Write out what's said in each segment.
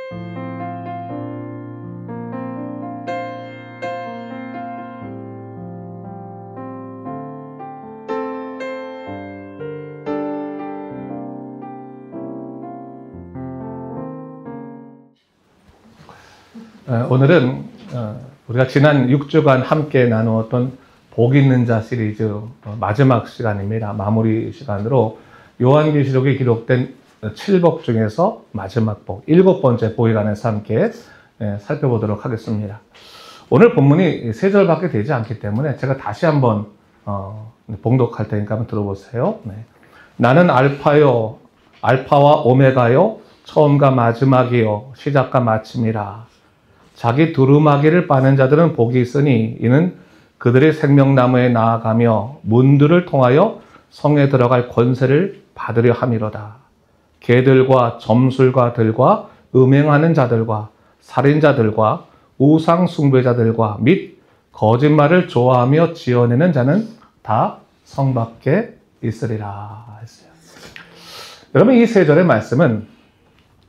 오늘은 우리가 지난 6주간 함께 나누었던 복 있는 자 시리즈 마지막 시간입니다. 마무리 시간으로 요한계시록에 기록된 7복 중에서 마지막 복, 7번째 복에 관해서 함께 살펴보도록 하겠습니다. 오늘 본문이 3절밖에 되지 않기 때문에 제가 다시 한번 봉독할 테니까 한번 들어보세요. 네. 나는 알파요, 알파와 오메가요, 처음과 마지막이요, 시작과 마침이라. 자기 두루마기를 빠는 자들은 복이 있으니 이는 그들의 생명나무에 나아가며 문들을 통하여 성에 들어갈 권세를 받으려 함이로다. 개들과 점술가들과 음행하는 자들과 살인자들과 우상 숭배자들과 및 거짓말을 좋아하며 지어내는 자는 다 성 밖에 있으리라 했어요. 여러분, 이 3절의 말씀은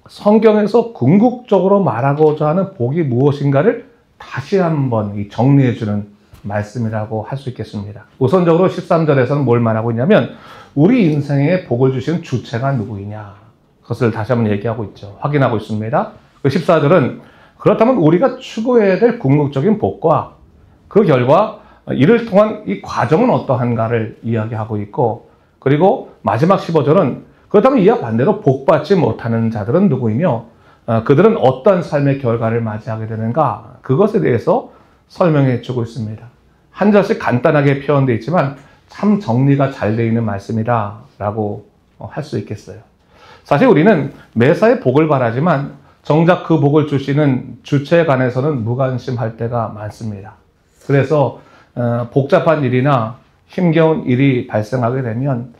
성경에서 궁극적으로 말하고자 하는 복이 무엇인가를 다시 한번 정리해주는 말씀이라고 할 수 있겠습니다. 우선적으로 13절에서는 뭘 말하고 있냐면 우리 인생에 복을 주시는 주체가 누구이냐, 그것을 다시 한번 얘기하고 있죠. 확인하고 있습니다. 14절은 그렇다면 우리가 추구해야 될 궁극적인 복과 그 결과 이를 통한 이 과정은 어떠한가를 이야기하고 있고, 그리고 마지막 15절은 그렇다면 이와 반대로 복받지 못하는 자들은 누구이며 그들은 어떤 삶의 결과를 맞이하게 되는가, 그것에 대해서 설명해 주고 있습니다. 한 절씩 간단하게 표현되어 있지만 참 정리가 잘 되어 있는 말씀이다 라고 할 수 있겠어요. 사실 우리는 매사에 복을 바라지만 정작 그 복을 주시는 주체에 관해서는 무관심할 때가 많습니다. 그래서 복잡한 일이나 힘겨운 일이 발생하게 되면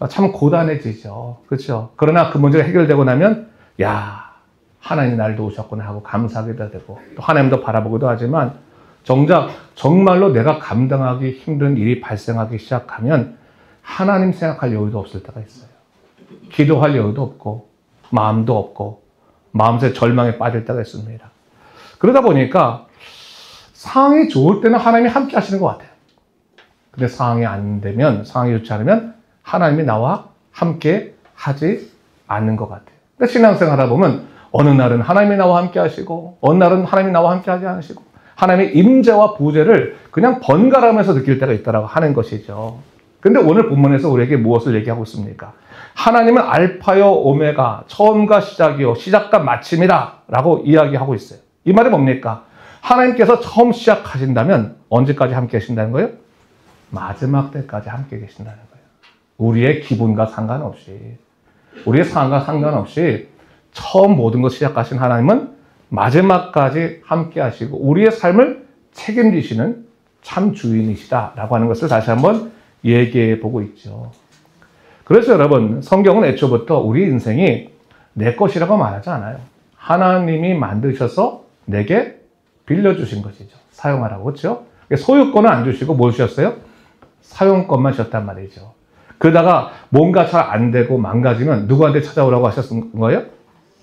참 고단해지죠. 그렇죠? 그러나 그 문제가 해결되고 나면 야, 하나님이 날 도우셨구나 하고 감사하기도 되고 또 하나님도 바라보기도 하지만 정작 정말로 내가 감당하기 힘든 일이 발생하기 시작하면 하나님 생각할 여유도 없을 때가 있어요. 기도할 여유도 없고 마음도 없고 마음새 절망에 빠질 때가 있습니다. 그러다 보니까 상황이 좋을 때는 하나님이 함께 하시는 것 같아요. 근데 상황이 안 되면, 상황이 좋지 않으면 하나님이 나와 함께 하지 않는 것 같아요. 그러니까 신앙생활 하다 보면 어느 날은 하나님이 나와 함께 하시고 어느 날은 하나님이 나와 함께 하지 않으시고 하나님의 임재와 부재를 그냥 번갈아가면서 느낄 때가 있다고 하는 것이죠. 근데 오늘 본문에서 우리에게 무엇을 얘기하고 있습니까? 하나님은 알파요 오메가, 처음과 시작이요 시작과 마침이다 라고 이야기하고 있어요. 이 말이 뭡니까? 하나님께서 처음 시작하신다면 언제까지 함께 계신다는 거예요? 마지막 때까지 함께 계신다는 거예요. 우리의 기분과 상관없이, 우리의 상황과 상관없이 처음 모든 것 시작하신 하나님은 마지막까지 함께 하시고 우리의 삶을 책임지시는 참 주인이시다라고 하는 것을 다시 한번 얘기해 보고 있죠. 그래서 여러분, 성경은 애초부터 우리 인생이 내 것이라고 말하지 않아요. 하나님이 만드셔서 내게 빌려주신 것이죠. 사용하라고. 그렇죠? 소유권은 안 주시고 뭘 주셨어요? 사용권만 주셨단 말이죠. 그러다가 뭔가 잘 안 되고 망가지면 누구한테 찾아오라고 하셨던 거예요?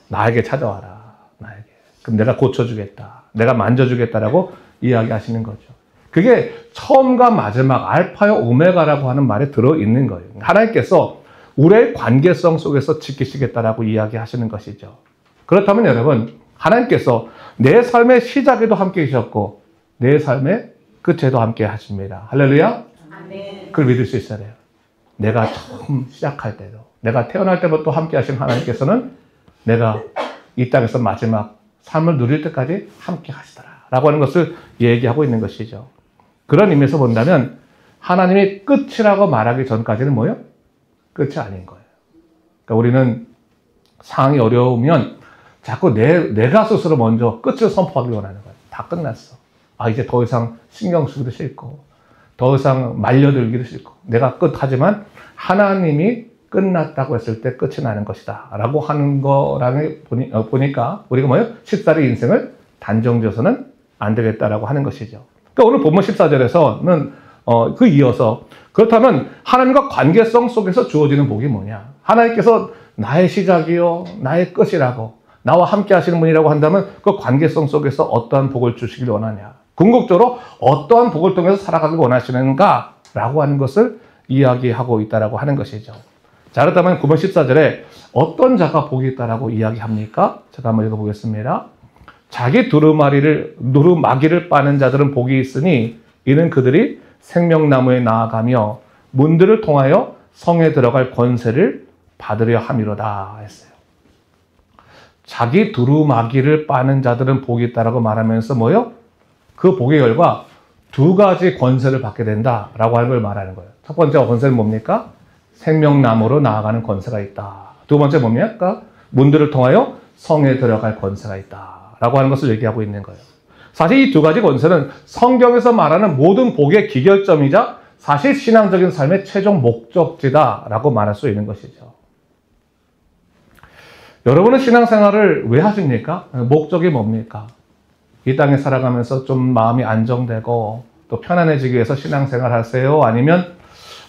나에게 찾아와라. 나에게. 그럼 내가 고쳐주겠다. 내가 만져주겠다라고 이야기하시는 거죠. 그게 처음과 마지막, 알파요 오메가라고 하는 말에 들어있는 거예요. 하나님께서 우리의 관계성 속에서 지키시겠다라고 이야기하시는 것이죠. 그렇다면 여러분, 하나님께서 내 삶의 시작에도 함께 계셨고 내 삶의 끝에도 함께 하십니다. 할렐루야. 아멘. 그걸 믿을 수 있어야 돼요. 내가 처음 시작할 때도, 내가 태어날 때부터 함께 하신 하나님께서는 내가 이 땅에서 마지막 삶을 누릴 때까지 함께 하시더라 라고 하는 것을 얘기하고 있는 것이죠. 그런 의미에서 본다면 하나님이 끝이라고 말하기 전까지는 뭐예요? 끝이 아닌 거예요. 그러니까 우리는 상황이 어려우면 자꾸 내가 스스로 먼저 끝을 선포하기 원하는 거예요. 다 끝났어. 이제 더 이상 신경 쓰기도 싫고 더 이상 말려들기도 싫고 내가 끝하지만 하나님이 끝났다고 했을 때 끝이 나는 것이다 라고 하는 거랑 보니까 우리가 뭐예요? 쉽사리 인생을 단정지어서는 안 되겠다라고 하는 것이죠. 그러니까 오늘 본문 14절에서는 그 이어서 그렇다면 하나님과 관계성 속에서 주어지는 복이 뭐냐? 하나님께서 나의 시작이요 나의 끝이라고 나와 함께 하시는 분이라고 한다면 그 관계성 속에서 어떠한 복을 주시길 원하냐. 궁극적으로 어떠한 복을 통해서 살아가길 원하시는가? 라고 하는 것을 이야기하고 있다라고 하는 것이죠. 자, 그렇다면 9번 14절에 어떤 자가 복이 있다라고 이야기합니까? 제가 한번 읽어보겠습니다. 자기 두루마기를 빠는 자들은 복이 있으니 이는 그들이 생명나무에 나아가며 문들을 통하여 성에 들어갈 권세를 받으려 함이로다 했어요. 자기 두루마기를 빠는 자들은 복이 있다라고 말하면서 뭐요? 그 복의 결과 두 가지 권세를 받게 된다라고 하는 걸 말하는 거예요. 첫 번째 권세는 뭡니까? 생명나무로 나아가는 권세가 있다. 두 번째 뭡니까? 문들을 통하여 성에 들어갈 권세가 있다라고 하는 것을 얘기하고 있는 거예요. 사실 이 두 가지 권세는 성경에서 말하는 모든 복의 기결점이자 사실 신앙적인 삶의 최종 목적지다라고 말할 수 있는 것이죠. 여러분은 신앙생활을 왜 하십니까? 목적이 뭡니까? 이 땅에 살아가면서 좀 마음이 안정되고 또 편안해지기 위해서 신앙생활 하세요? 아니면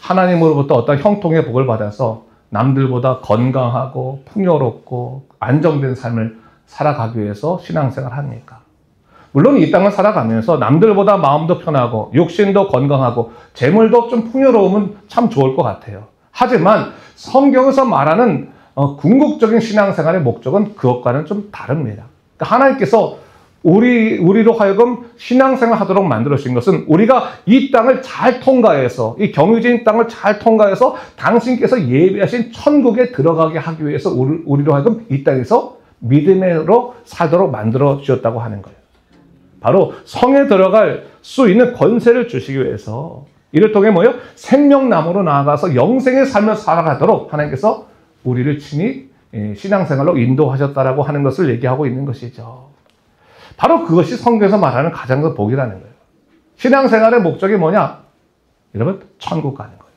하나님으로부터 어떤 형통의 복을 받아서 남들보다 건강하고 풍요롭고 안정된 삶을 살아가기 위해서 신앙생활 합니까? 물론 이 땅을 살아가면서 남들보다 마음도 편하고 육신도 건강하고 재물도 좀 풍요로우면 참 좋을 것 같아요. 하지만 성경에서 말하는 궁극적인 신앙생활의 목적은 그것과는 좀 다릅니다. 그러니까 하나님께서 우리로 하여금 신앙생활 하도록 만들어주신 것은 우리가 이 땅을 잘 통과해서, 이 경유진 땅을 잘 통과해서 당신께서 예비하신 천국에 들어가게 하기 위해서 우리로 하여금 이 땅에서 믿음으로 살도록 만들어 주셨다고 하는 거예요. 바로 성에 들어갈 수 있는 권세를 주시기 위해서 이를 통해 뭐예요? 생명나무로 나아가서 영생의 삶을 살아가도록 하나님께서 우리를 친히 신앙생활로 인도하셨다라고 하는 것을 얘기하고 있는 것이죠. 바로 그것이 성경에서 말하는 가장 큰 복이라는 거예요. 신앙생활의 목적이 뭐냐? 여러분, 천국 가는 거예요.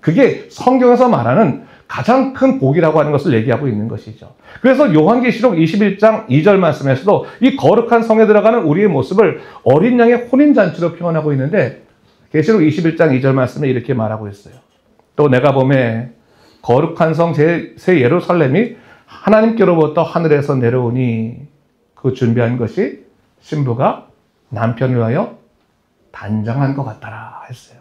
그게 성경에서 말하는 가장 큰 복이라고 하는 것을 얘기하고 있는 것이죠. 그래서 요한계시록 21장 2절 말씀에서도 이 거룩한 성에 들어가는 우리의 모습을 어린 양의 혼인잔치로 표현하고 있는데 계시록 21장 2절 말씀에 이렇게 말하고 있어요. 또 내가 보매 거룩한 성 새 예루살렘이 하나님께로부터 하늘에서 내려오니 그 준비한 것이 신부가 남편을 위하여 단장한 것 같더라 했어요.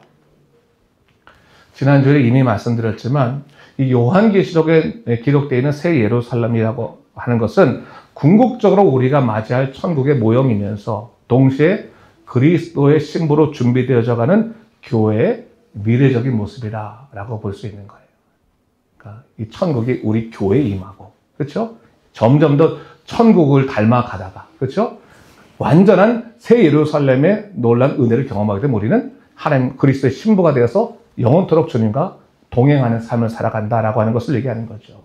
지난주에 이미 말씀드렸지만 이 요한계시록에 기록되어 있는 새 예루살렘이라고 하는 것은 궁극적으로 우리가 맞이할 천국의 모형이면서 동시에 그리스도의 신부로 준비되어져 가는 교회의 미래적인 모습이라고 볼 수 있는 거예요. 그러니까 이 천국이 우리 교회에 임하고, 그렇죠? 점점 더 천국을 닮아가다가, 그렇죠? 완전한 새 예루살렘의 놀라운 은혜를 경험하게 되면 우리는 하나님 그리스도의 신부가 되어서 영원토록 주님과 동행하는 삶을 살아간다라고 하는 것을 얘기하는 거죠.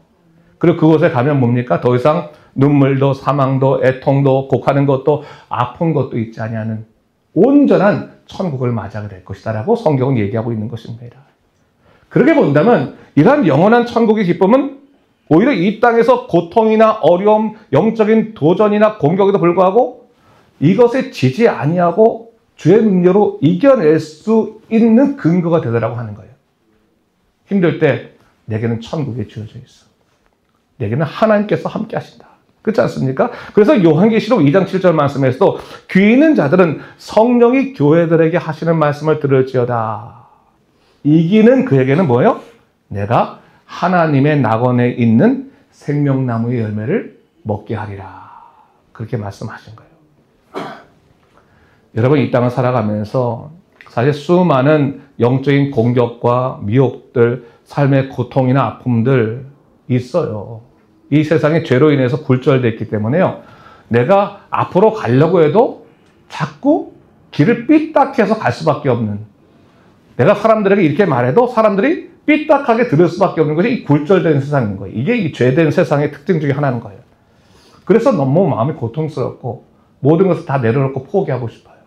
그리고 그곳에 가면 뭡니까? 더 이상 눈물도 사망도 애통도 곡하는 것도 아픈 것도 있지 아니하는 온전한 천국을 맞이하게 될 것이다라고 성경은 얘기하고 있는 것입니다. 그렇게 본다면 이러한 영원한 천국의 기쁨은 오히려 이 땅에서 고통이나 어려움, 영적인 도전이나 공격에도 불구하고 이것에 지지 아니하고 주의 능력으로 이겨낼 수 있는 근거가 되더라고 하는 거예요. 힘들 때 내게는 천국이 주어져 있어. 내게는 하나님께서 함께 하신다. 그렇지 않습니까? 그래서 요한계시록 2장 7절 말씀에서도 귀 있는 자들은 성령이 교회들에게 하시는 말씀을 들을지어다. 이기는 그에게는 뭐예요? 내가 하나님의 낙원에 있는 생명나무의 열매를 먹게 하리라. 그렇게 말씀하신 거예요. 여러분, 이 땅을 살아가면서 사실 수많은 영적인 공격과 미혹들, 삶의 고통이나 아픔들 있어요. 이 세상에 죄로 인해서 굴절됐기 때문에요. 내가 앞으로 가려고 해도 자꾸 길을 삐딱해서 갈 수밖에 없는, 내가 사람들에게 이렇게 말해도 사람들이 삐딱하게 들을 수밖에 없는 것이 이 굴절된 세상인 거예요. 이게 이 죄된 세상의 특징 중에 하나인 거예요. 그래서 너무 마음이 고통스럽고 모든 것을 다 내려놓고 포기하고 싶어요.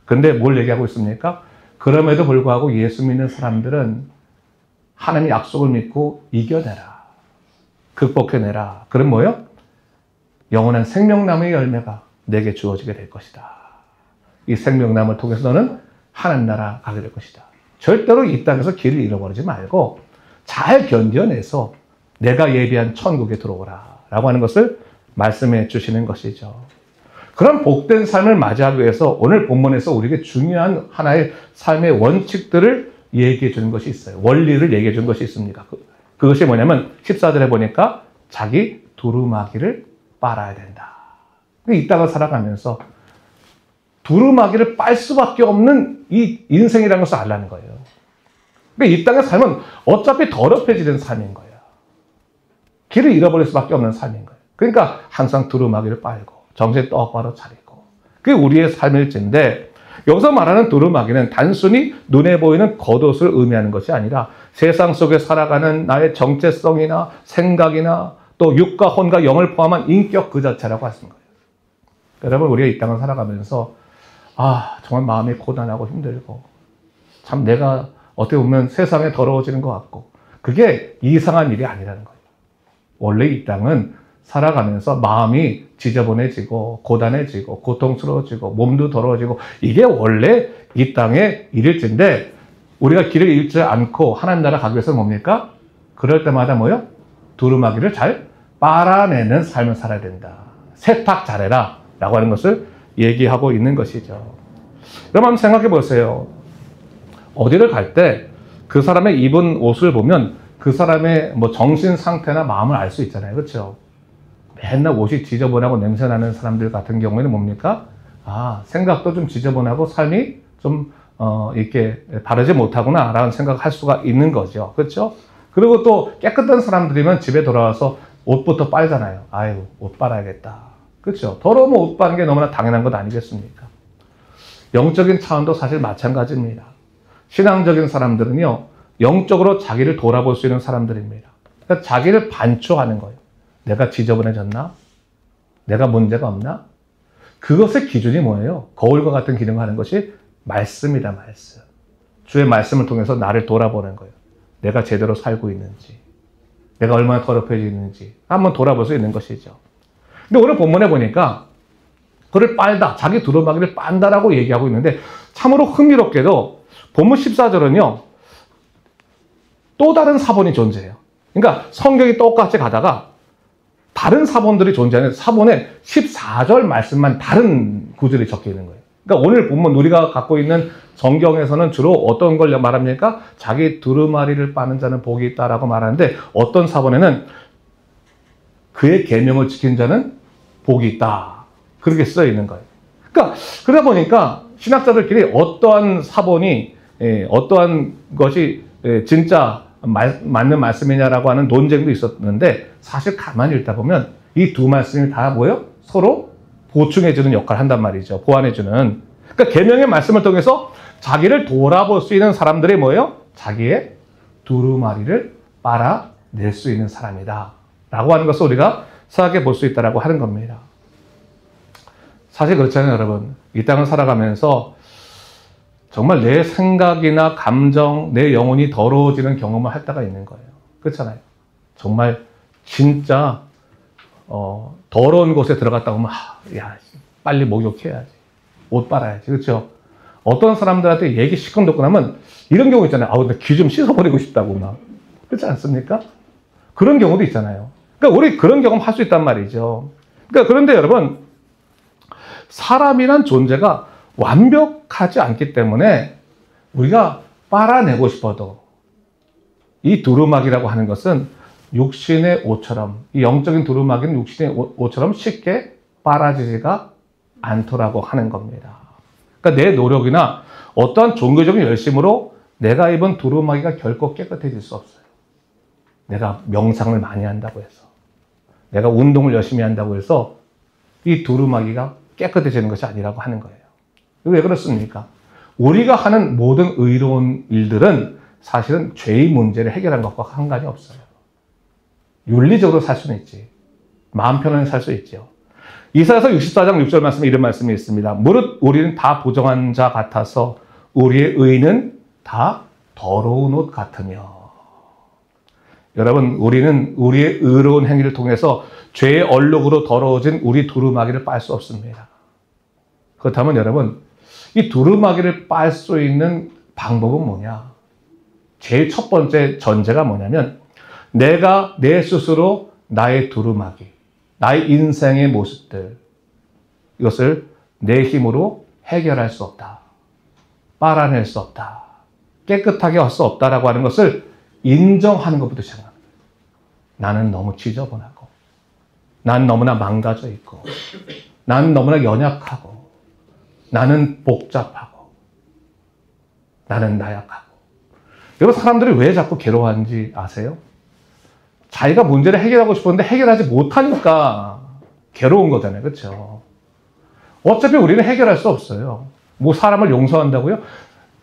근데 뭘 얘기하고 있습니까? 그럼에도 불구하고 예수 믿는 사람들은 하나님의 약속을 믿고 이겨내라. 극복해내라. 그럼 뭐예요? 영원한 생명나무의 열매가 내게 주어지게 될 것이다. 이 생명나무를 통해서 너는 하나님 나라 가게 될 것이다. 절대로 이 땅에서 길을 잃어버리지 말고 잘 견뎌내서 내가 예비한 천국에 들어오라 라고 하는 것을 말씀해 주시는 것이죠. 그런 복된 삶을 맞이하기 위해서 오늘 본문에서 우리에게 중요한 하나의 삶의 원칙들을 얘기해 주는 것이 있어요. 원리를 얘기해 주는 것이 있습니다. 그것이 뭐냐면 14절에 보니까 자기 두루마기를 빨아야 된다. 이 땅을 살아가면서 두루마기를 빨 수밖에 없는 이 인생이라는 것을 알라는 거예요. 그러니까 이 땅의 삶은 어차피 더럽혀지는 삶인 거예요. 길을 잃어버릴 수밖에 없는 삶인 거예요. 그러니까 항상 두루마기를 빨고 정신 똑바로 차리고 그게 우리의 삶일진데 여기서 말하는 두루마기는 단순히 눈에 보이는 겉옷을 의미하는 것이 아니라 세상 속에 살아가는 나의 정체성이나 생각이나 또 육과 혼과 영을 포함한 인격 그 자체라고 하신 거예요. 여러분 우리가 이 땅을 살아가면서 정말 마음이 고단하고 힘들고 참 내가 어떻게 보면 세상에 더러워지는 것 같고 그게 이상한 일이 아니라는 거예요. 원래 이 땅은 살아가면서 마음이 지저분해지고 고단해지고 고통스러워지고 몸도 더러워지고 이게 원래 이 땅의 일일진데 우리가 길을 잃지 않고 하나님 나라 가기 위해서 뭡니까? 그럴 때마다 뭐요? 두루마기를 잘 빨아내는 삶을 살아야 된다. 세탁 잘해라 라고 하는 것을 얘기하고 있는 것이죠. 여러분 생각해 보세요. 어디를 갈 때 그 사람의 입은 옷을 보면 그 사람의 뭐 정신 상태나 마음을 알 수 있잖아요. 그렇죠? 맨날 옷이 지저분하고 냄새나는 사람들 같은 경우에는 뭡니까? 생각도 좀 지저분하고 삶이 좀 이렇게 바르지 못하구나 라는 생각을 할 수가 있는 거죠. 그렇죠? 그리고 또 깨끗한 사람들이면 집에 돌아와서 옷부터 빨잖아요. 아유, 옷 빨아야겠다. 그렇죠? 더러우면 옷 빠는 게 너무나 당연한 것 아니겠습니까? 영적인 차원도 사실 마찬가지입니다. 신앙적인 사람들은요, 영적으로 자기를 돌아볼 수 있는 사람들입니다. 그러니까 자기를 반추하는 거예요. 내가 지저분해졌나? 내가 문제가 없나? 그것의 기준이 뭐예요? 거울과 같은 기능을 하는 것이 말씀이다, 말씀. 주의 말씀을 통해서 나를 돌아보는 거예요. 내가 제대로 살고 있는지, 내가 얼마나 더럽혀져 있는지 한번 돌아볼 수 있는 것이죠. 근데 오늘 본문에 보니까 그를 빨다, 자기 두루마기를 빤다라고 얘기하고 있는데 참으로 흥미롭게도 본문 14절은요, 또 다른 사본이 존재해요. 그러니까 성경이 똑같이 가다가 다른 사본들이 존재하는 사본의 14절 말씀만 다른 구절이 적혀 있는 거예요. 그러니까 오늘 본문 우리가 갖고 있는 성경에서는 주로 어떤 걸 말합니까? 자기 두루마리를 빠는 자는 복이 있다라고 말하는데 어떤 사본에는 그의 계명을 지킨 자는 복이 있다. 그렇게 써 있는 거예요. 그러니까 그러다 보니까 신학자들끼리 어떠한 사본이 어떠한 것이 진짜 맞는 말씀이냐라고 하는 논쟁도 있었는데 사실 가만히 읽다 보면 이 두 말씀이 다 뭐예요? 서로 보충해주는 역할을 한단 말이죠. 보완해주는. 그러니까 계명의 말씀을 통해서 자기를 돌아볼 수 있는 사람들이 뭐예요? 자기의 두루마리를 빨아낼 수 있는 사람이다. 라고 하는 것을 우리가 생각해 볼 수 있다고 하는 겁니다. 사실 그렇잖아요, 여러분. 이 땅을 살아가면서 정말 내 생각이나 감정, 내 영혼이 더러워지는 경험을 할 때가 있는 거예요. 그렇잖아요. 정말 진짜 더러운 곳에 들어갔다 오면 빨리 목욕해야지. 옷 빨아야지. 그렇죠? 어떤 사람들한테 얘기 시큼 듣고 나면 이런 경우 있잖아요. 나 귀 좀 씻어버리고 싶다고 막. 그렇지 않습니까? 그런 경우도 있잖아요. 그러니까 우리 그런 경험 할 수 있단 말이죠. 그러니까 그런데 여러분, 사람이란 존재가 완벽하지 않기 때문에 우리가 빨아내고 싶어도 이 두루마기라고 하는 것은 육신의 옷처럼, 이 영적인 두루마기는 육신의 옷처럼 쉽게 빨아지지가 않더라고 하는 겁니다. 그러니까 내 노력이나 어떠한 종교적인 열심으로 내가 입은 두루마기가 결코 깨끗해질 수 없어요. 내가 명상을 많이 한다고 해서, 내가 운동을 열심히 한다고 해서 이 두루마기가 깨끗해지는 것이 아니라고 하는 거예요. 왜 그렇습니까? 우리가 하는 모든 의로운 일들은 사실은 죄의 문제를 해결한 것과 상관이 없어요. 윤리적으로 살 수는 있지. 마음 편안히 살 수 있죠. 이사야서 64장 6절 말씀에 이런 말씀이 있습니다. 무릇 우리는 다 부정한 자 같아서 우리의 의는 다 더러운 옷 같으며. 여러분, 우리는 우리의 의로운 행위를 통해서 죄의 얼룩으로 더러워진 우리 두루마기를 빨 수 없습니다. 그렇다면 여러분, 이 두루마기를 빨 수 있는 방법은 뭐냐? 제일 첫 번째 전제가 뭐냐면 내가 내 스스로 나의 두루마기, 나의 인생의 모습들, 이것을 내 힘으로 해결할 수 없다. 빨아낼 수 없다. 깨끗하게 할 수 없다라고 하는 것을 인정하는 것부터 시작합니다. 나는 너무 지저분하고, 난 너무나 망가져 있고, 나는 너무나 연약하고, 나는 복잡하고, 나는 나약하고. 여러분, 사람들이 왜 자꾸 괴로워하는지 아세요? 자기가 문제를 해결하고 싶었는데 해결하지 못하니까 괴로운 거잖아요. 그렇죠? 어차피 우리는 해결할 수 없어요. 뭐 사람을 용서한다고요?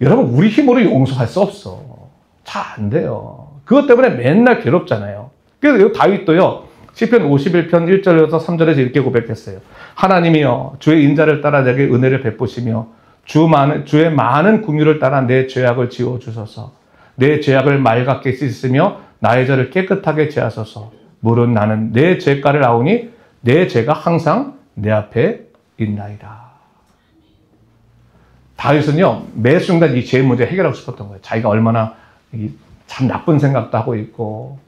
여러분, 우리 힘으로 용서할 수 없어. 잘 안 돼요. 그것 때문에 맨날 괴롭잖아요. 그래서 다윗도요, 시편 51편 1절에서 3절에서 이렇게 고백했어요. 하나님이여, 주의 인자를 따라 내게 은혜를 베푸시며 주의 많은 긍휼을 따라 내 죄악을 지워주소서. 내 죄악을 맑게 씻으며 나의 죄를 깨끗하게 제하소서. 물은 나는 내 죄가를 아오니 내 죄가 항상 내 앞에 있나이다. 다윗은요, 매 순간 이 죄 문제 해결하고 싶었던 거예요. 자기가 얼마나 참 나쁜 생각도 하고 있고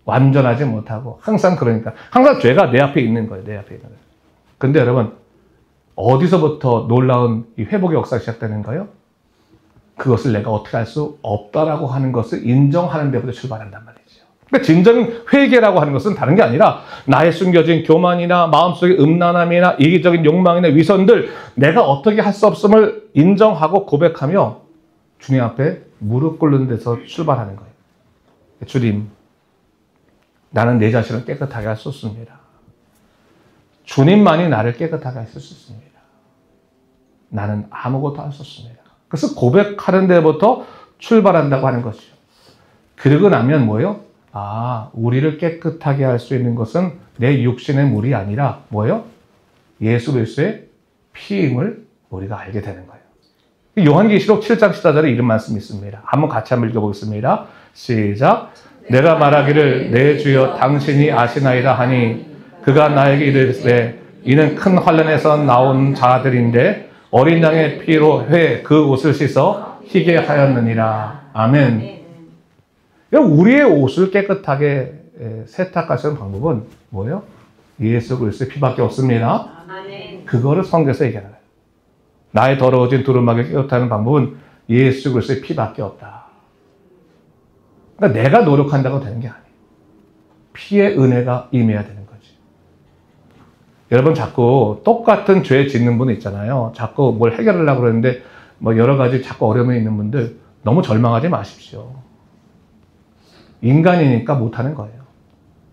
완전하지 못하고 항상 그러니까 항상 죄가 내 앞에 있는 거예요. 내 앞에 있는 거예요. 근데 여러분, 어디서부터 놀라운 이 회복의 역사가 시작되는가요? 그것을 내가 어떻게 할 수 없다라고 하는 것을 인정하는 데부터 출발한단 말이죠. 그러니까 진정인 회개라고 하는 것은 다른 게 아니라 나의 숨겨진 교만이나 마음속의 음란함이나 이기적인 욕망이나 위선들, 내가 어떻게 할 수 없음을 인정하고 고백하며 주님 앞에 무릎 꿇는 데서 출발하는 거예요. 주님, 나는 내 자신을 깨끗하게 할 수 없습니다. 주님만이 나를 깨끗하게 하실 수 있습니다. 나는 아무것도 할 수 없습니다. 그래서 고백하는 데부터 출발한다고 하는 것이죠. 그러고 나면 뭐예요? 아, 우리를 깨끗하게 할 수 있는 것은 내 육신의 물이 아니라 뭐예요? 예수 그리스도의 피임을 우리가 알게 되는 거예요. 요한계시록 7장 14절에 이런 말씀이 있습니다. 한번 같이 한번 읽어보겠습니다. 시작. 내가 말하기를 내 주여 당신이 아시나이다 하니 그가 나에게 이르되 이는 큰 환난에서 나온 자들인데 어린 양의 피로 회 그 옷을 씻어 희게 하였느니라. 아멘. 우리의 옷을 깨끗하게 세탁하시는 방법은 뭐예요? 예수 그리스도의 피밖에 없습니다. 그거를 성경에서 얘기하는 거예요. 나의 더러워진 두루마기를 깨끗하는 방법은 예수 그리스도의 피밖에 없다. 그러니까 내가 노력한다고 되는 게 아니에요. 피의 은혜가 임해야 되는 거지. 여러분, 자꾸 똑같은 죄 짓는 분 있잖아요. 자꾸 뭘 해결하려고 그러는데 뭐 여러 가지 자꾸 어려움이 있는 분들 너무 절망하지 마십시오. 인간이니까 못하는 거예요.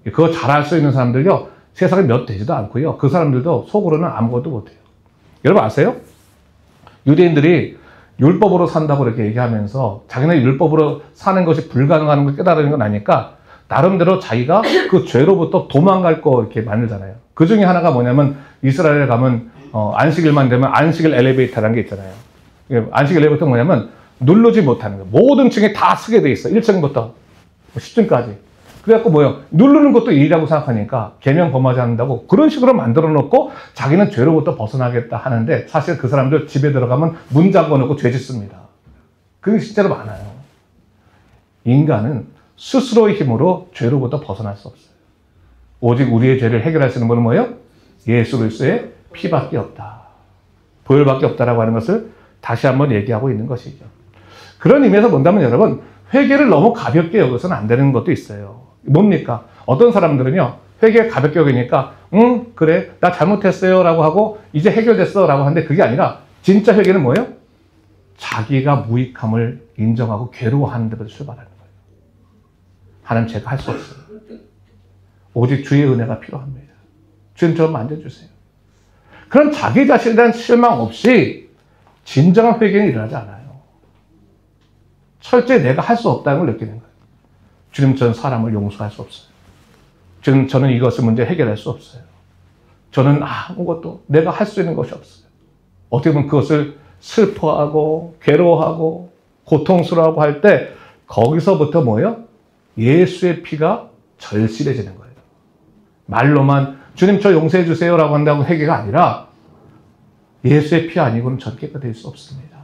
그거 잘할 수 있는 사람들요, 세상에 몇 되지도 않고요. 그 사람들도 속으로는 아무것도 못해요. 여러분 아세요? 유대인들이 율법으로 산다고 이렇게 얘기하면서 자기네 율법으로 사는 것이 불가능한 걸 깨달은 건 아니까 나름대로 자기가 그 죄로부터 도망갈 거 이렇게 만들잖아요. 그 중에 하나가 뭐냐면 이스라엘에 가면 안식일만 되면 안식일 엘리베이터라는 게 있잖아요. 안식 엘리베이터가 뭐냐면 누르지 못하는 거예요. 모든 층에 다 쓰게 돼 있어. 1층부터 10층까지. 그래갖고 뭐예요? 누르는 것도 일이라고 생각하니까 계명 범하지 않는다고 그런 식으로 만들어 놓고 자기는 죄로부터 벗어나겠다 하는데 사실 그 사람들 집에 들어가면 문 잠궈 놓고 죄 짓습니다. 그게 실제로 많아요. 인간은 스스로의 힘으로 죄로부터 벗어날 수 없어요. 오직 우리의 죄를 해결할 수 있는 분은 뭐예요? 예수 그리스도의 피밖에 없다. 보혈밖에 없다라고 하는 것을 다시 한번 얘기하고 있는 것이죠. 그런 의미에서 본다면 여러분, 회개를 너무 가볍게 여겨서는 안 되는 것도 있어요. 뭡니까? 어떤 사람들은요, 회개 가볍게 여기니까 그래, 나 잘못했어요 라고 하고 이제 해결됐어 라고 하는데 그게 아니라 진짜 회개는 뭐예요? 자기가 무익함을 인정하고 괴로워하는 데부터 출발하는 거예요. 하나님, 제가 할 수 없어요. 오직 주의 은혜가 필요합니다. 주님 좀 만져주세요. 그런 자기 자신에 대한 실망 없이 진정한 회개는 일어나지 않아요. 철저히 내가 할 수 없다는 걸 느끼는 거예요. 주님, 저는 사람을 용서할 수 없어요. 주님, 저는 이것을 문제 해결할 수 없어요. 저는 아무것도 내가 할 수 있는 것이 없어요. 어떻게 보면 그것을 슬퍼하고 괴로워하고 고통스러워하고 할 때 거기서부터 뭐예요? 예수의 피가 절실해지는 거예요. 말로만 주님 저 용서해 주세요 라고 한다고 회개가 아니라 예수의 피 아니고는 전 깨끗해질 수 없습니다.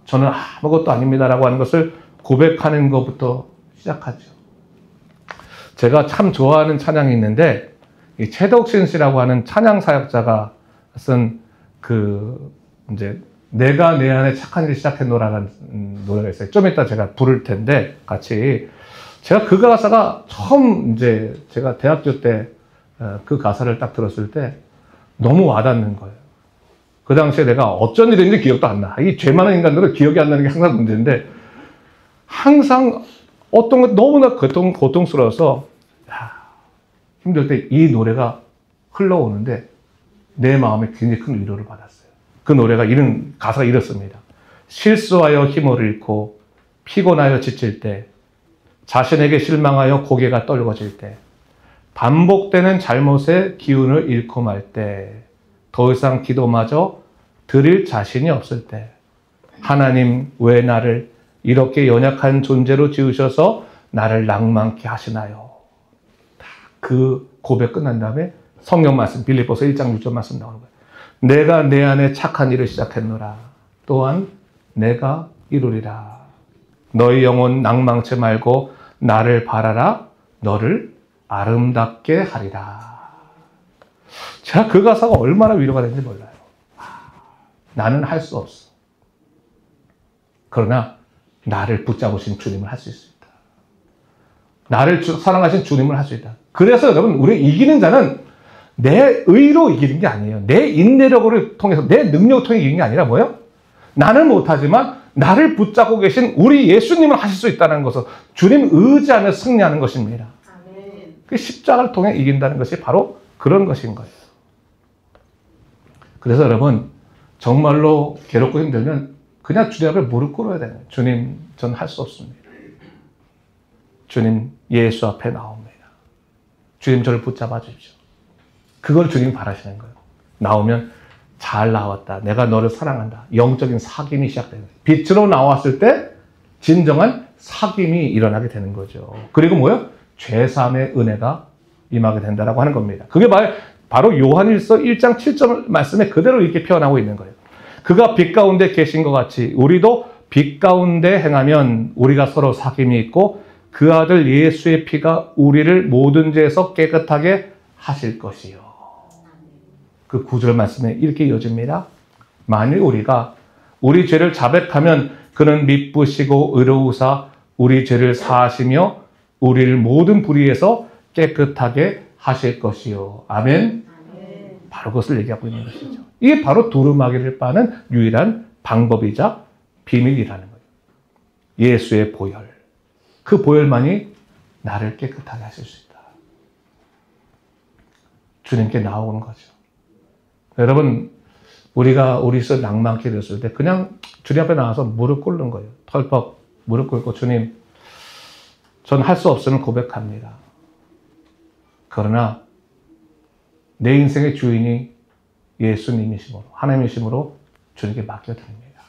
저는 아무것도 아닙니다 라고 하는 것을 고백하는 것부터 시작하죠. 제가 참 좋아하는 찬양이 있는데 이 최덕신 씨라고 하는 찬양 사역자가 쓴 이제 내가 내 안에 착한 일을 시작했노라는 노래가 있어요. 좀 이따 제가 부를 텐데 같이 제가 그 가사가 처음 이제 제가 대학교 때 그 가사를 딱 들었을 때 너무 와닿는 거예요. 그 당시에 내가 어쩐 일인지 기억도 안 나. 이 죄 많은 인간들은 기억이 안 나는 게 항상 문제인데 항상 어떤 것 너무나 고통스러워서 힘들 때 이 노래가 흘러오는데 내 마음에 굉장히 큰 위로를 받았어요. 그 노래가 가사가 이렇습니다. 실수하여 힘을 잃고 피곤하여 지칠 때, 자신에게 실망하여 고개가 떨궈질 때, 반복되는 잘못에 기운을 잃고 말 때, 더 이상 기도마저 드릴 자신이 없을 때, 하나님 왜 나를 이렇게 연약한 존재로 지으셔서 나를 낭만케 하시나요? 그 고백 끝난 다음에 성경 말씀 빌립보서 1장 6절 말씀 나오는 거예요. 내가 내 안에 착한 일을 시작했노라. 또한 내가 이루리라. 너희 영혼 낭망치 말고 나를 바라라. 너를 아름답게 하리라. 제가 그 가사가 얼마나 위로가 되는지 몰라요. 나는 할 수 없어. 그러나 나를 붙잡으신 주님을 할 수 있습니다. 나를 사랑하신 주님을 할 수 있다. 그래서 여러분, 우리 이기는 자는 내 의로 이기는 게 아니에요. 내 인내력을 통해서, 내 능력을 통해 이기는 게 아니라 뭐예요? 나는 못하지만 나를 붙잡고 계신 우리 예수님을 하실 수 있다는 것을 주님 의지하며 승리하는 것입니다. 그 십자가를 통해 이긴다는 것이 바로 그런 것인 거예요. 그래서 여러분, 정말로 괴롭고 힘들면 그냥 주님 앞에 무릎 꿇어야 돼요. 주님, 전 할 수 없습니다. 주님, 예수 앞에 나옵니다. 주님, 저를 붙잡아 주십시오. 그걸 주님이 바라시는 거예요. 나오면 잘 나왔다. 내가 너를 사랑한다. 영적인 사귐이 시작되는 거예요. 빛으로 나왔을 때 진정한 사귐이 일어나게 되는 거죠. 그리고 뭐예요? 죄사함의 은혜가 임하게 된다라고 하는 겁니다. 그게 바로 요한일서 1장 7절 말씀에 그대로 이렇게 표현하고 있는 거예요. 그가 빛 가운데 계신 것 같이 우리도 빛 가운데 행하면 우리가 서로 사귐이 있고 그 아들 예수의 피가 우리를 모든 죄에서 깨끗하게 하실 것이요. 그 9절 말씀에 이렇게 이어집니다. 만일 우리가 우리 죄를 자백하면 그는 미쁘시고 의로우사 우리 죄를 사하시며 우리를 모든 불의에서 깨끗하게 하실 것이요. 아멘. 바로 그것을 얘기하고 있는 것이죠. 이게 바로 두루마기를 빠는 유일한 방법이자 비밀이라는 거예요. 예수의 보혈. 그 보혈만이 나를 깨끗하게 하실 수 있다. 주님께 나오는 거죠. 여러분, 우리가 우리 스스로 낭만케 되었을 때 그냥 주님 앞에 나와서 무릎 꿇는 거예요. 털썩 무릎 꿇고 주님, 전 할 수 없음을 고백합니다. 그러나 내 인생의 주인이 예수님이심으로, 하나님이심으로 주님께 맡겨드립니다.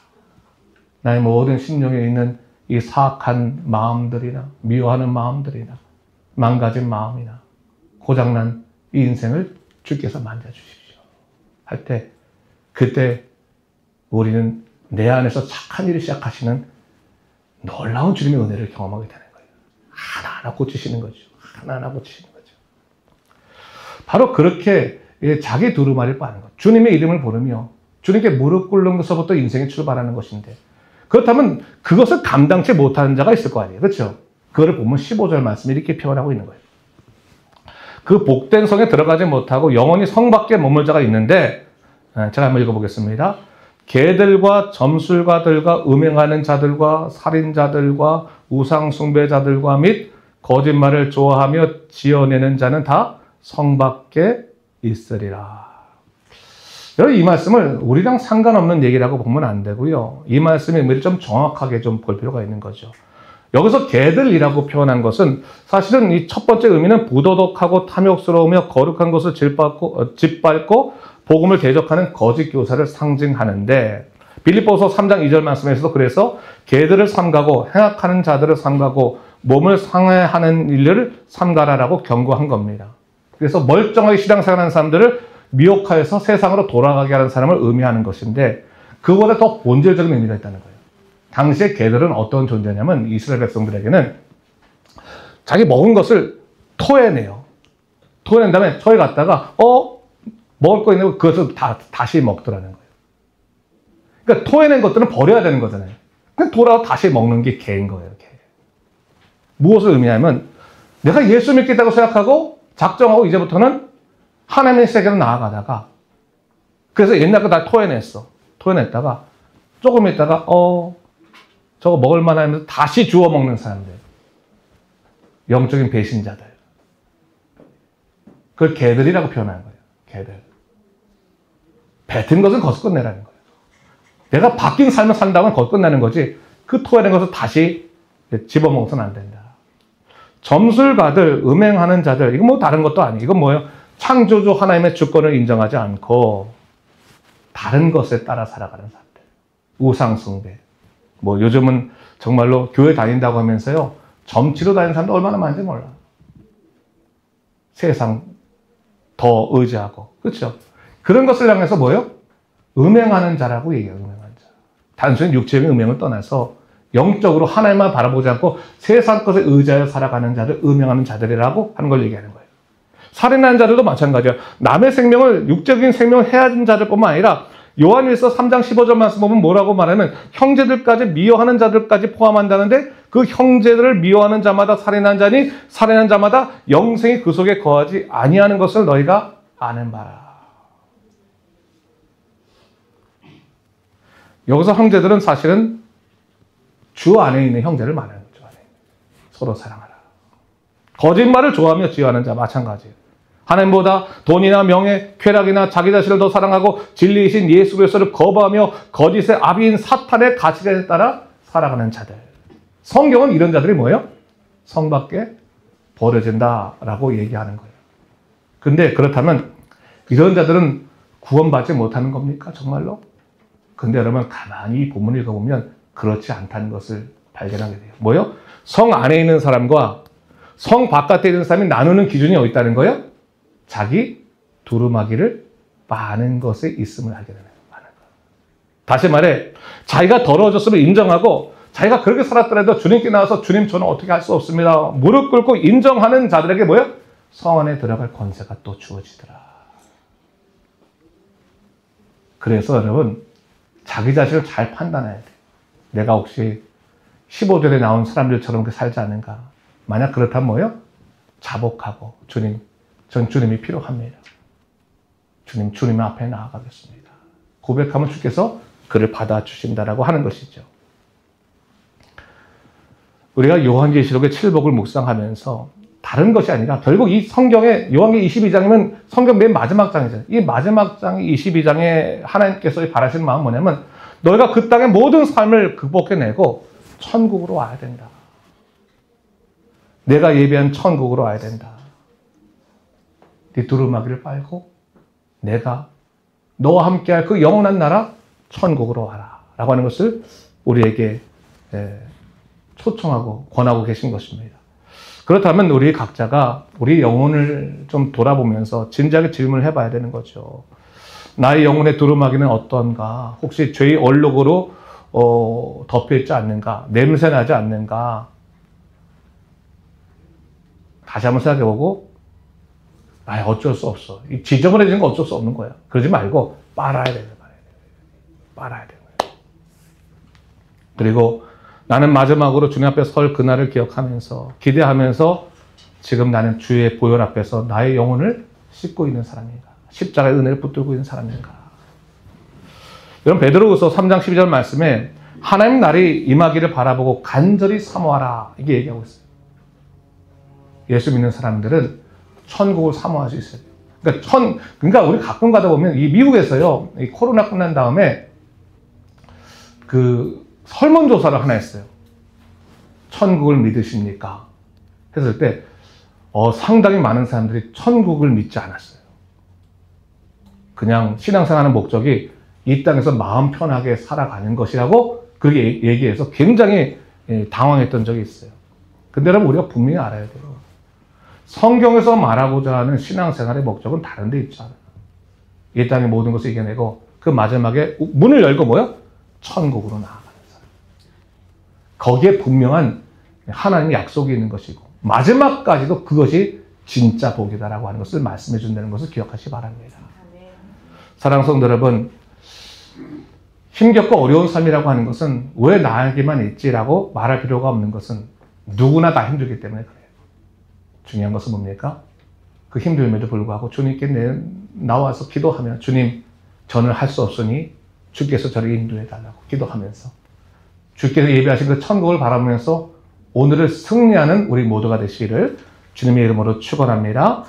나의 모든 심령에 있는 이 사악한 마음들이나 미워하는 마음들이나 망가진 마음이나 고장난 이 인생을 주께서 만져주십시오. 할 때, 그때 우리는 내 안에서 착한 일을 시작하시는 놀라운 주님의 은혜를 경험하게 되는 거예요. 하나하나 고치시는 거죠. 하나하나 고치시는 거죠. 바로 그렇게 자기 두루마리를 빠는 것. 주님의 이름을 부르며 주님께 무릎 꿇는 것서부터 인생이 출발하는 것인데, 그렇다면 그것을 감당치 못하는 자가 있을 거 아니에요. 그렇죠? 그거를 보면 15절 말씀이 이렇게 표현하고 있는 거예요. 그 복된 성에 들어가지 못하고 영원히 성 밖에 머물 자가 있는데, 제가 한번 읽어보겠습니다. 개들과 점술가들과 음행하는 자들과 살인자들과 우상숭배자들과 및 거짓말을 좋아하며 지어내는 자는 다 성 밖에 있으리라. 여러분, 이 말씀을 우리랑 상관없는 얘기라고 보면 안 되고요. 이 말씀의 의미를 좀 정확하게 좀 볼 필요가 있는 거죠. 여기서 개들이라고 표현한 것은 사실은 이 첫 번째 의미는 부도덕하고 탐욕스러우며 거룩한 것을 짓밟고 복음을 대적하는 거짓 교사를 상징하는데, 빌립보서 3장 2절 말씀에서도 그래서 개들을 삼가고 행악하는 자들을 삼가고 몸을 상해하는 일을 삼가라라고 경고한 겁니다. 그래서 멀쩡하게 신앙생활하는 사람들을 미혹하여서 세상으로 돌아가게 하는 사람을 의미하는 것인데, 그거보다 더 본질적인 의미가 있다는 거예요. 당시에 개들은 어떤 존재냐면 이스라엘 백성들에게는 자기 먹은 것을 토해내요. 토해낸 다음에 저기 갔다가 먹을 거 있는 거 그것을 다시 먹더라는 거예요. 그러니까 토해낸 것들은 버려야 되는 거잖아요. 그냥 돌아와 다시 먹는 게 개인 거예요. 개. 무엇을 의미하면 내가 예수 믿겠다고 생각하고 작정하고 이제부터는 하나님의 세계로 나아가다가 그래서 옛날 거 다 토해냈어. 토해냈다가 조금 있다가 저거 먹을 만하면서 다시 주워 먹는 사람들. 영적인 배신자들. 그걸 개들이라고 표현하는 거예요. 개들. 뱉은 것은 거기서 끝내라는 거예요. 내가 바뀐 삶을 산다면 거기서 끝나는 거지 그 토해낸 것을 다시 집어먹어서는 안 된다. 점술가들, 음행하는 자들, 이건 뭐 다른 것도 아니에요. 이건 뭐예요? 창조주 하나님의 주권을 인정하지 않고 다른 것에 따라 살아가는 사람들. 우상숭배. 뭐 요즘은 정말로 교회 다닌다고 하면서요. 점치러 다니는 사람도 얼마나 많은지 몰라. 세상 더 의지하고. 그렇죠? 그런 것을 향해서 뭐예요? 음행하는 자라고 얘기해요. 음행하는 자. 단순히 육체적인 음행을 떠나서 영적으로 하나님만 바라보지 않고 세상 것에 의지하여 살아가는 자들, 음행하는 자들이라고 하는 걸 얘기하는 거예요. 살인하는 자들도 마찬가지예요. 남의 생명을, 육적인 생명을 해하는 자들뿐만 아니라 요한일서 3장 15절 말씀 보면 뭐라고 말하면 형제들까지 미워하는 자들까지 포함한다는데 그 형제들을 미워하는 자마다 살인한 자니 살인한 자마다 영생이 그 속에 거하지 아니하는 것을 너희가 아는 바라. 여기서 형제들은 사실은 주 안에 있는 형제를 말하는 거죠. 서로 사랑하라. 거짓말을 좋아하며 지어하는 자 마찬가지예요. 하나님보다 돈이나 명예, 쾌락이나 자기 자신을 더 사랑하고 진리이신 예수 그리스도를 거부하며 거짓의 아비인 사탄의 가치관에 따라 살아가는 자들. 성경은 이런 자들이 뭐예요? 성 밖에 버려진다라고 얘기하는 거예요. 근데 그렇다면 이런 자들은 구원받지 못하는 겁니까? 정말로? 근데 여러분 가만히 이 본문을 읽어보면 그렇지 않다는 것을 발견하게 돼요. 뭐요? 성 안에 있는 사람과 성 바깥에 있는 사람이 나누는 기준이 어디 있다는 거예요? 자기 두루마기를 많은 것에 있음을 알게 되는 거예요. 다시 말해 자기가 더러워졌음을 인정하고 자기가 그렇게 살았더라도 주님께 나와서 주님 저는 어떻게 할 수 없습니다. 무릎 꿇고 인정하는 자들에게 뭐예요? 성 안에 들어갈 권세가 또 주어지더라. 그래서 여러분 자기 자신을 잘 판단해야 돼요. 내가 혹시 15절에 나온 사람들처럼 그렇게 살지 않는가? 만약 그렇다면 뭐예요? 자복하고 주님, 전 주님이 필요합니다. 주님 앞에 나아가겠습니다. 고백하면 주께서 그를 받아주신다라고 하는 것이죠. 우리가 요한계시록의 칠복을 묵상하면서 다른 것이 아니라 결국 이 성경의 요한계 22장이면 성경 맨 마지막 장이죠. 이 마지막 장 22장에 하나님께서 바라시는 마음은 뭐냐면 너희가 그 땅의 모든 삶을 극복해내고 천국으로 와야 된다. 내가 예비한 천국으로 와야 된다. 네 두루마기를 빨고 내가 너와 함께할 그 영원한 나라 천국으로 와라 라고 하는 것을 우리에게 초청하고 권하고 계신 것입니다. 그렇다면 우리 각자가 우리 영혼을 좀 돌아보면서 진지하게 질문을 해봐야 되는 거죠. 나의 영혼의 두루마기는 어떤가? 혹시 죄의 얼룩으로 덮여있지 않는가? 냄새나지 않는가? 다시 한번 생각해보고 어쩔 수 없어. 지저분해지는 거 어쩔 수 없는 거야. 그러지 말고 빨아야 되는 거예요. 빨아야 되는 거예요. 그리고 나는 마지막으로 주님 앞에 설 그날을 기억하면서 기대하면서 지금 나는 주의 보혈 앞에서 나의 영혼을 씻고 있는 사람인가? 십자가의 은혜를 붙들고 있는 사람인가? 여러분 베드로후서 3장 12절 말씀에 하나님 날이 임하기를 바라보고 간절히 사모하라 이게 얘기하고 있어요. 예수 믿는 사람들은 천국을 사모할 수 있어요. 그러니까 우리 가끔 가다 보면 이 미국에서요, 이 코로나 끝난 다음에 그 설문조사를 하나 했어요. 천국을 믿으십니까? 했을 때 상당히 많은 사람들이 천국을 믿지 않았어요. 그냥 신앙생활하는 목적이 이 땅에서 마음 편하게 살아가는 것이라고 그렇게 얘기해서 굉장히 당황했던 적이 있어요. 근데 여러분 우리가 분명히 알아야 돼요. 성경에서 말하고자 하는 신앙생활의 목적은 다른 데 있지 않아요. 이 땅의 모든 것을 이겨내고 그 마지막에 문을 열고 뭐요? 천국으로 나아가는 사람. 거기에 분명한 하나님의 약속이 있는 것이고 마지막까지도 그것이 진짜 복이다라고 하는 것을 말씀해 준다는 것을 기억하시기 바랍니다. 사랑하는 성도 여러분, 힘겹고 어려운 삶이라고 하는 것은 왜 나에게만 있지라고 말할 필요가 없는 것은 누구나 다 힘들기 때문에 그래요. 중요한 것은 뭡니까? 그 힘듦에도 불구하고 주님께 나와서 기도하면 주님, 저는 할 수 없으니 주께서 저를 인도해 달라고 기도하면서 주께서 예비하신 그 천국을 바라보면서 오늘을 승리하는 우리 모두가 되시기를 주님의 이름으로 축원합니다.